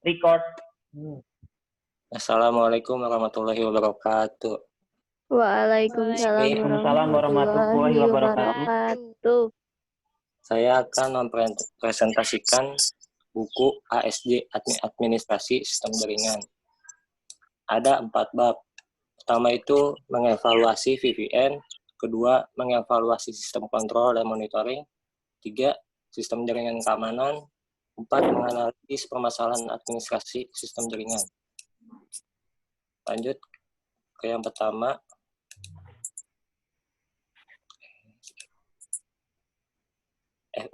Record. Assalamualaikum warahmatullahi wabarakatuh. Waalaikumsalam warahmatullahi wabarakatuh. Saya akan mempresentasikan buku ASJ Administrasi Sistem Jaringan. Ada 4 bab. Pertama itu mengevaluasi VPN, kedua mengevaluasi sistem kontrol dan monitoring, 3 sistem jaringan keamanan, 4 menganalisis permasalahan administrasi sistem jaringan. Lanjut ke yang pertama.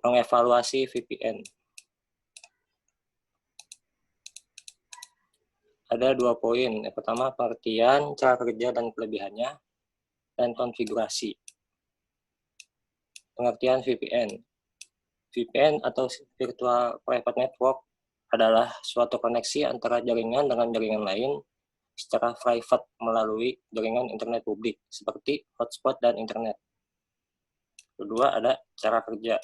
Mengevaluasi VPN. Ada 2 poin. Yang pertama, pengertian, cara kerja dan kelebihannya, dan konfigurasi. Pengertian VPN. VPN atau Virtual Private Network adalah suatu koneksi antara jaringan dengan jaringan lain secara private melalui jaringan internet publik, seperti hotspot dan internet. Kedua, ada cara kerja.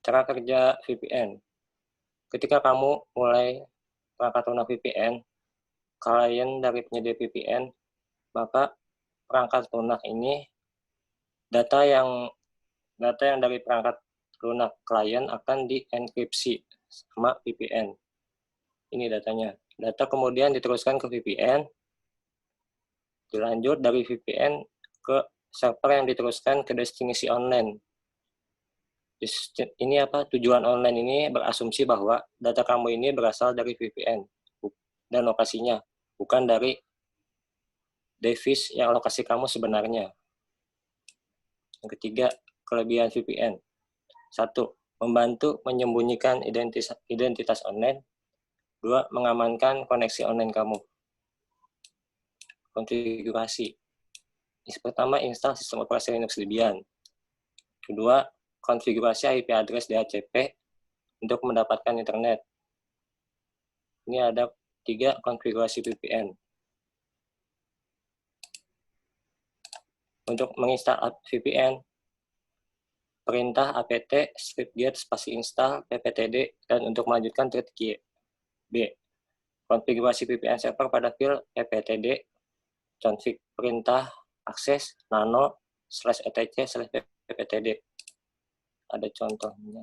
Cara kerja VPN. Ketika kamu mulai perangkat lunak VPN, klien dari penyedia VPN, maka perangkat lunak ini data yang dari perangkat lunak klien akan dienkripsi sama VPN. Ini datanya. Data kemudian diteruskan ke VPN, dilanjut dari VPN ke server yang diteruskan ke destinasi online. Ini tujuan online ini berasumsi bahwa data kamu ini berasal dari VPN dan lokasinya, bukan dari device yang lokasi kamu sebenarnya. Yang ketiga, kelebihan VPN. 1. Membantu menyembunyikan identitas online. 2. Mengamankan koneksi online kamu. Konfigurasi. Pertama, install sistem operasi Linux Debian. Kedua, konfigurasi IP address DHCP untuk mendapatkan internet. Ini ada 3 konfigurasi VPN. Untuk menginstal VPN, perintah apt script-get spasi install pptd, dan untuk melanjutkan trik Q. B. Konfigurasi VPN server pada file pptd config perintah akses nano/etc/pptd. Ada contohnya.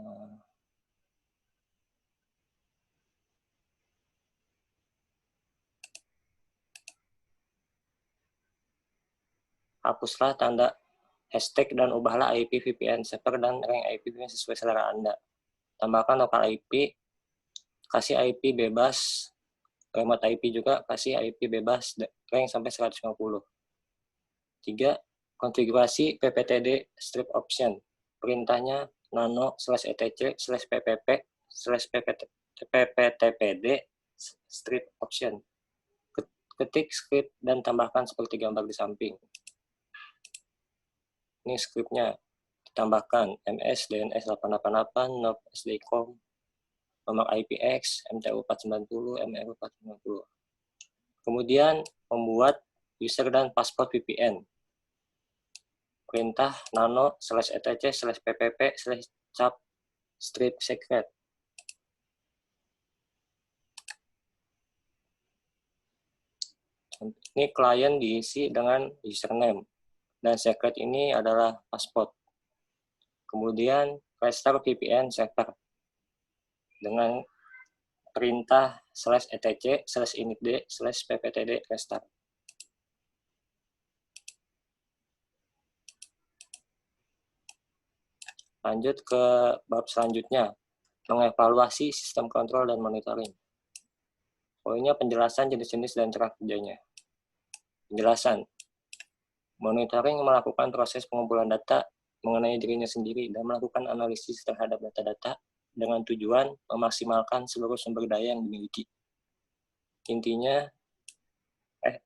Hapuslah tanda hashtag dan ubahlah IP VPN server dan rank IP VPN sesuai selera Anda. Tambahkan lokal IP, kasih IP bebas, remote IP juga kasih IP bebas rank sampai 150. 3. Konfigurasi pptd strip option. Perintahnya nano/etc/ppp/pptpd strip option. Ketik script dan tambahkan seperti gambar di samping. Ini scriptnya. Ditambahkan ms dns 888 nop sdcom nomor IPX MTU 490 MRU 490. Kemudian membuat user dan password VPN. Perintah nano/etc/ppp/cap strip secret. Ini klien diisi dengan username dan secret ini adalah password. Kemudian restart VPN server dengan perintah /etc/initd/pptd restart. Lanjut ke bab selanjutnya, mengevaluasi sistem kontrol dan monitoring. Poinnya penjelasan jenis-jenis dan cara kerjanya. Penjelasan. Monitoring melakukan proses pengumpulan data mengenai dirinya sendiri dan melakukan analisis terhadap data-data dengan tujuan memaksimalkan seluruh sumber daya yang dimiliki. Intinya,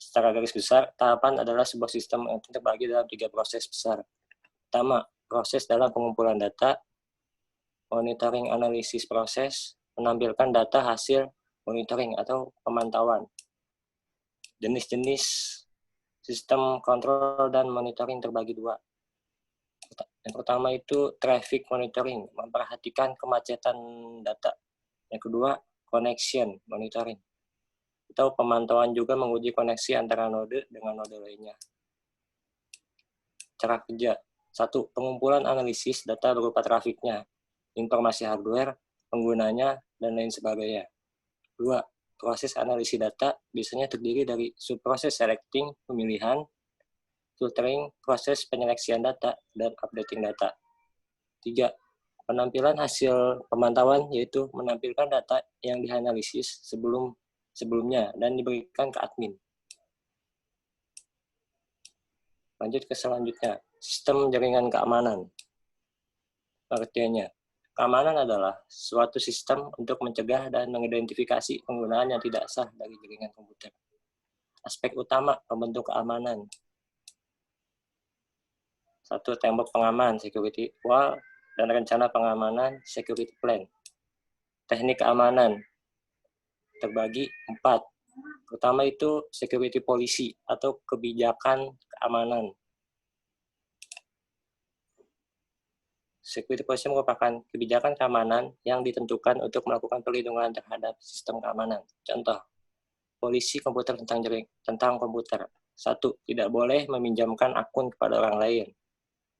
secara garis besar, tahapan adalah sebuah sistem yang terbagi dalam 3 proses besar. Pertama, proses dalam pengumpulan data, monitoring analisis proses, menampilkan data hasil monitoring atau pemantauan. Jenis-jenis sistem kontrol dan monitoring terbagi 2. Yang pertama itu traffic monitoring, memperhatikan kemacetan data. Yang kedua, connection monitoring, atau pemantauan juga menguji koneksi antara node dengan node lainnya. Cara kerja. 1. Pengumpulan analisis data berupa trafiknya, informasi hardware, penggunanya, dan lain sebagainya. 2. Proses analisis data biasanya terdiri dari subproses selecting, pemilihan, filtering, proses penyeleksian data, dan updating data. 3. Penampilan hasil pemantauan yaitu menampilkan data yang dianalisis sebelumnya dan diberikan ke admin. Lanjut ke selanjutnya, sistem jaringan keamanan. Pengertiannya, keamanan adalah suatu sistem untuk mencegah dan mengidentifikasi penggunaan yang tidak sah dari jaringan komputer. Aspek utama pembentuk keamanan. 1. Tembok pengaman, security wall, dan rencana pengamanan, security plan. Teknik keamanan terbagi 4. Pertama itu security policy atau kebijakan keamanan. Security policy merupakan kebijakan keamanan yang ditentukan untuk melakukan perlindungan terhadap sistem keamanan. Contoh, polisi komputer tentang komputer. 1. Tidak boleh meminjamkan akun kepada orang lain.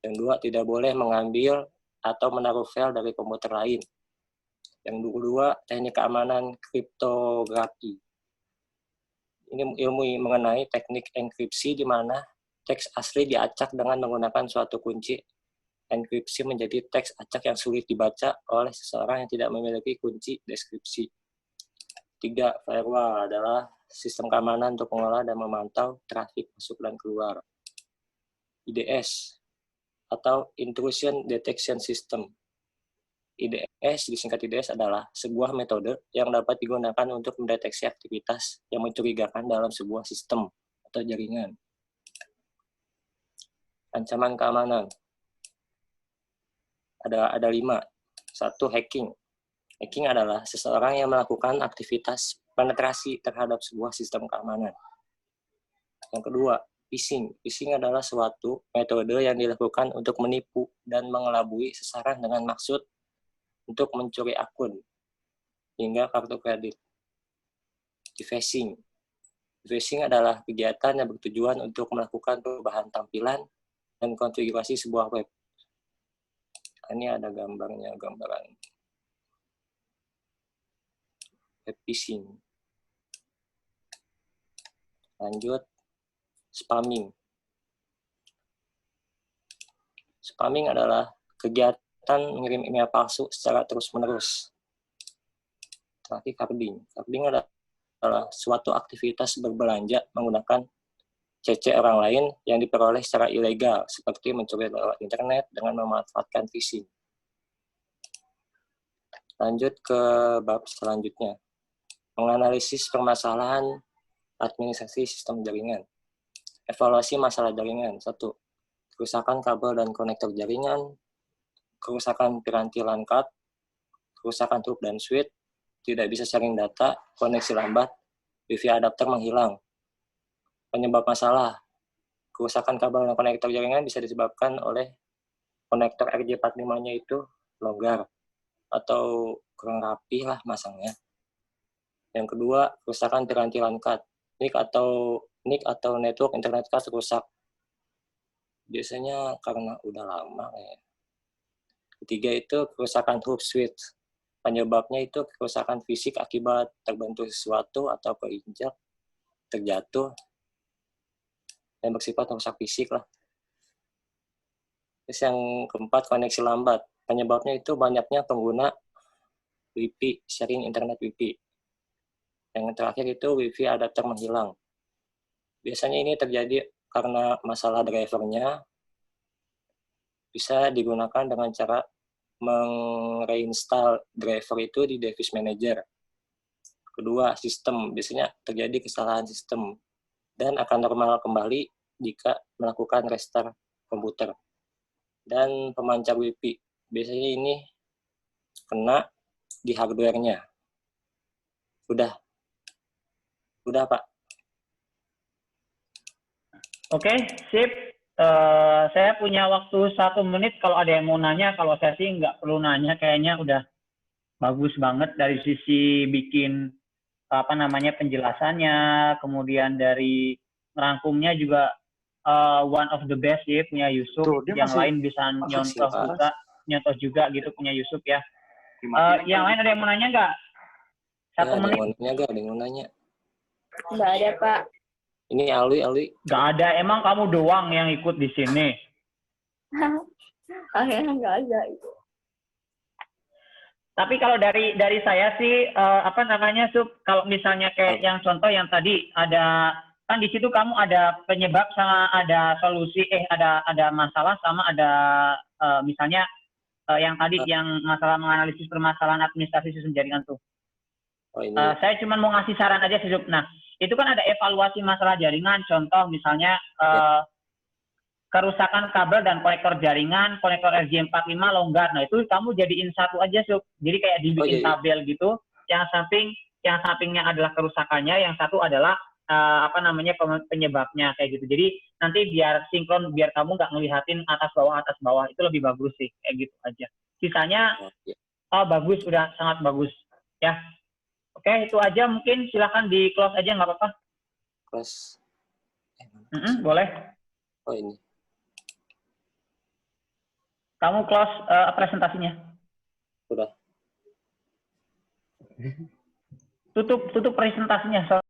Yang 2. Tidak boleh mengambil atau menaruh file dari komputer lain. Yang kedua, teknik keamanan kriptografi. Ini ilmu mengenai teknik enkripsi di mana teks asli diacak dengan menggunakan suatu kunci. Enkripsi menjadi teks acak yang sulit dibaca oleh seseorang yang tidak memiliki kunci deskripsi. 3. Firewall adalah sistem keamanan untuk mengelola dan memantau trafik masuk dan keluar. IDS atau Intrusion Detection System. IDS, disingkat IDS, adalah sebuah metode yang dapat digunakan untuk mendeteksi aktivitas yang mencurigakan dalam sebuah sistem atau jaringan. Ancaman keamanan. Ada 5. 1. Hacking. Hacking adalah seseorang yang melakukan aktivitas penetrasi terhadap sebuah sistem keamanan. Yang kedua, phishing. Phishing adalah suatu metode yang dilakukan untuk menipu dan mengelabui sasaran dengan maksud untuk mencuri akun hingga kartu kredit. Defacing. Defacing adalah kegiatan yang bertujuan untuk melakukan perubahan tampilan dan konfigurasi sebuah web. Ini ada gambarnya, gambaran web phishing. Lanjut, spamming. Spamming adalah kegiatan mengirim email palsu secara terus-menerus. Terakhir, carding. Carding adalah suatu aktivitas berbelanja menggunakan CC orang lain yang diperoleh secara ilegal, seperti mencuri lewat internet dengan memanfaatkan phishing. Lanjut ke bab selanjutnya. Menganalisis permasalahan administrasi sistem jaringan. Evaluasi masalah jaringan. 1. Kerusakan kabel dan konektor jaringan, kerusakan piranti LAN card, kerusakan truk dan switch, tidak bisa sharing data, koneksi lambat, Wi-Fi adapter menghilang. Penyebab masalah. Kerusakan kabel dan konektor jaringan bisa disebabkan oleh konektor RJ45-nya itu longgar atau kurang rapi lah masangnya. Yang kedua, kerusakan piranti LAN card. NIC atau network internet card rusak. Biasanya karena udah lama ya. Ketiga itu kerusakan hook switch. Penyebabnya itu kerusakan fisik akibat terbentur sesuatu atau keinjak, terjatuh, yang bersifat rusak fisik lah. Terus yang keempat, koneksi lambat. Penyebabnya itu banyaknya pengguna Wi-Fi, sharing internet Wi-Fi. Yang terakhir itu Wi-Fi adapter menghilang. Biasanya ini terjadi karena masalah drivernya. Bisa digunakan dengan cara menginstall driver itu di device manager. Kedua, sistem. Biasanya terjadi kesalahan sistem dan akan normal kembali jika melakukan restart komputer. Dan pemancar Wi-Fi. Biasanya ini kena di hardware-nya. Udah Pak. Oke, sip. Saya punya waktu 1 menit kalau ada yang mau nanya. Kalau saya sih nggak perlu nanya, kayaknya udah bagus banget dari sisi bikin apa namanya penjelasannya, kemudian dari ngerangkumnya juga one of the best ya punya Yusuf. Tuh, dia Yang masih- lain bisa makasih, nyontoh juga gitu punya Yusuf ya. Dimatiin Yang kali. lain ada yang mau nanya nggak? Ya, 1 ada yang menit? mau nanya nggak? Ada yang mau nanya? Nggak ada, Pak. Ini Alwi. Nggak ada. Emang kamu doang yang ikut di sini? Akhirnya nggak ada. Tapi kalau dari saya sih apa namanya Sup, kalau misalnya kayak yang contoh yang tadi ada kan di situ kamu ada penyebab sama ada solusi ada masalah sama ada misalnya yang tadi yang masalah menganalisis permasalahan administrasi sistem jaringan tuh. Oh, ini. Saya cuma mau ngasih saran aja sih Sup. Nah, itu kan ada evaluasi masalah jaringan, contoh misalnya kerusakan kabel dan konektor jaringan, konektor RJ45 longgar. Nah, itu kamu jadiin satu aja, Sup. Jadi kayak dibikin tabel gitu. Yang sampingnya adalah kerusakannya, yang satu adalah apa namanya penyebabnya kayak gitu. Jadi nanti biar sinkron, biar kamu nggak ngelihatin atas bawah. Itu lebih bagus sih, kayak gitu aja. Sisanya bagus, udah sangat bagus. Ya. Oke, itu aja mungkin. Silakan di close aja, nggak apa-apa. Close. Boleh. Oh, ini. Kamu close presentasinya. Udah. Tutup presentasinya.